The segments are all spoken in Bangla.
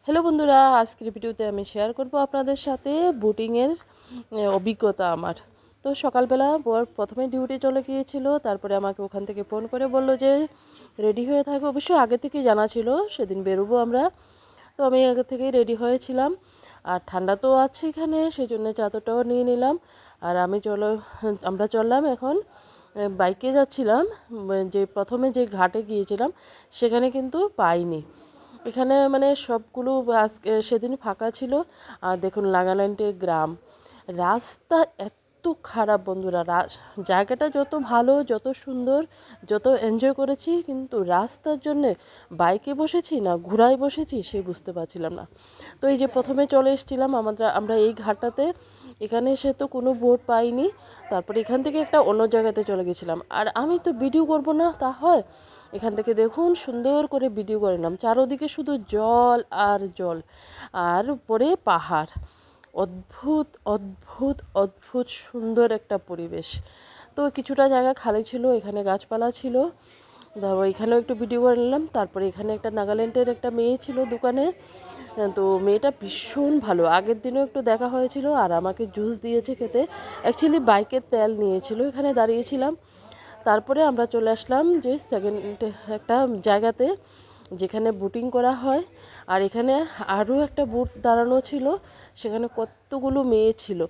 হ্যালো বন্ধুরা, আজকের ভিডিওতে আমি শেয়ার করব আপনাদের সাথে বোটিংয়ের অভিজ্ঞতা আমার। তো সকালবেলা বর প্রথমে ডিউটি চলে গিয়েছিল, তারপরে আমাকে ওখান থেকে ফোন করে বলল যে রেডি হয়ে থাকো। অবশ্যই আগে থেকেই জানা ছিল সেদিন বেরোবো আমরা। তো আমি আগে থেকেই রেডি হয়েছিলাম, আর ঠান্ডা তো আছে এখানে, সেই জন্য চাদরটাও নিয়ে নিলাম। আর আমরা চললাম এখন। বাইকে যাচ্ছিলাম, যে প্রথমে যে ঘাটে গিয়েছিলাম সেখানে কিন্তু পাইনি। এখানে মানে সবগুলো আজকে সেদিন ফাঁকা ছিল। আর দেখুন নাগাল্যান্ডের গ্রাম, রাস্তা এত খারাপ বন্ধুরা। জায়গাটা যত ভালো, যত সুন্দর, যত এনজয় করেছি, কিন্তু রাস্তার জন্যে বাইকে বসেছি না ঘোড়ায় বসেছি সে বুঝতে পারছিলাম না। তো এই যে প্রথমে চলে এসেছিলাম আমরা এই ঘাটটাতে, এখানে এসে তো কোনো বোট পাইনি। তারপরে এখান থেকে একটা অন্য জায়গাতে চলে গেছিলাম। আর আমি তো ভিডিও করব না তা হয়, এখান থেকে দেখুন সুন্দর করে ভিডিও করে নিলাম। চারোদিকে শুধু জল আর জল, আর উপরে পাহাড়। অদ্ভুত অদ্ভুত অদ্ভুত সুন্দর একটা পরিবেশ। তো কিছুটা জায়গা খালি ছিল, এখানে গাছপালা ছিল। তারপর এখানেও একটু ভিডিও করে নিলাম। তারপরে এখানে একটা নাগাল্যান্ডের একটা মেয়ে ছিল দোকানে। তো মেয়েটা ভীষণ ভালো, আগের দিনও একটু দেখা হয়েছিল, আর আমাকে জুস দিয়েছে খেতে। অ্যাকচুয়ালি বাইকের তেল নিয়েছিল, এখানে দাঁড়িয়েছিলাম। তারপরে আমরা চলে আসলাম যে সেকেন্ড একটা জায়গাতে যেখানে বোটিং করা হয়। আর এখানে আরও একটা বোট দাঁড়ানো ছিল, সেখানে কতগুলো মেয়ে ছিল।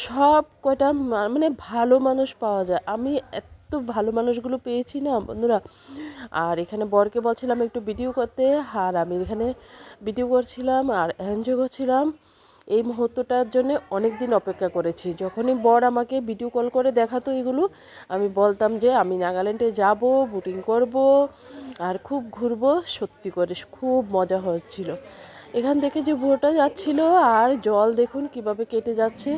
সব কয়টা মানে ভালো মানুষ পাওয়া যায়। আমি এত ভালো মানুষগুলো পেয়েছি না বন্ধুরা। আর এখানে বরকে বলছিলাম একটু ভিডিও করতে, আর আমি এখানে ভিডিও করছিলাম আর এনজয় করছিলাম। এই মুহূর্তটার জন্য অনেক দিন অপেক্ষা করেছি। যখনই বর আমাকে ভিডিও কল করে দেখাতো এগুলো, আমি বলতাম যে আমি নাগাল্যান্ডে যাব, বোটিং করব, আর খুব ঘুরবো। সত্যি করে খুব মজা হচ্ছিল। এখান থেকে যে বোটটা যাচ্ছিল, আর জল দেখুন কিভাবে কেটে যাচ্ছে,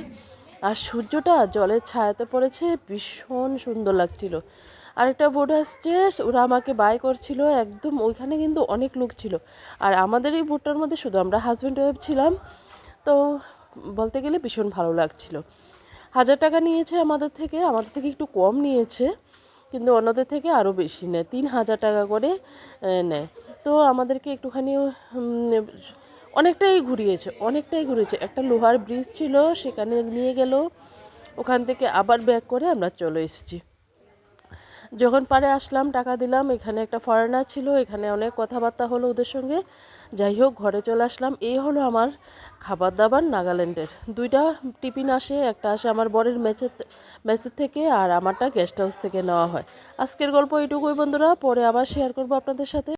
আর সূর্যটা জলের ছায়াতে পড়েছে, ভীষণ সুন্দর লাগছিল। আরেকটা বোট আসছে, ওরা আমাকে বাই করছিল একদম। ওইখানে কিন্তু অনেক লোক ছিল, আর আমাদের এই বোটটার মধ্যে শুধু আমরা হাজব্যান্ড ওয়াইফ ছিলাম। তো বলতে গেলে ভীষণ ভালো লাগছিল। 1,000 টাকা নিয়েছে আমাদের থেকে একটু কম নিয়েছে, কিন্তু অন্যদের থেকে আরও বেশি নেয়, 3,000 টাকা করে নেয়। তো আমাদেরকে একটুখানি অনেকটাই ঘুরিয়েছে। একটা লোহার ব্রিজ ছিল, সেখানে নিয়ে গেল। ওখান থেকে আবার ব্যাক করে আমরা চলে এসেছি। যখন পারে আসলাম, টাকা দিলাম। এখানে একটা ফরেনার ছিল, এখানে অনেক কথাবার্তা হলো ওদের সঙ্গে। যাই হোক, ঘরে চলে আসলাম। এই হলো আমার খাবার দাবার নাগাল্যান্ডের। 2টা টিফিন আসে, একটা আসে আমার বরের মেসের থেকে, আর আমারটা গেস্ট হাউস থেকে নেওয়া হয়। আজকের গল্প এইটুকুই বন্ধুরা, পরে আবার শেয়ার করবো আপনাদের সাথে।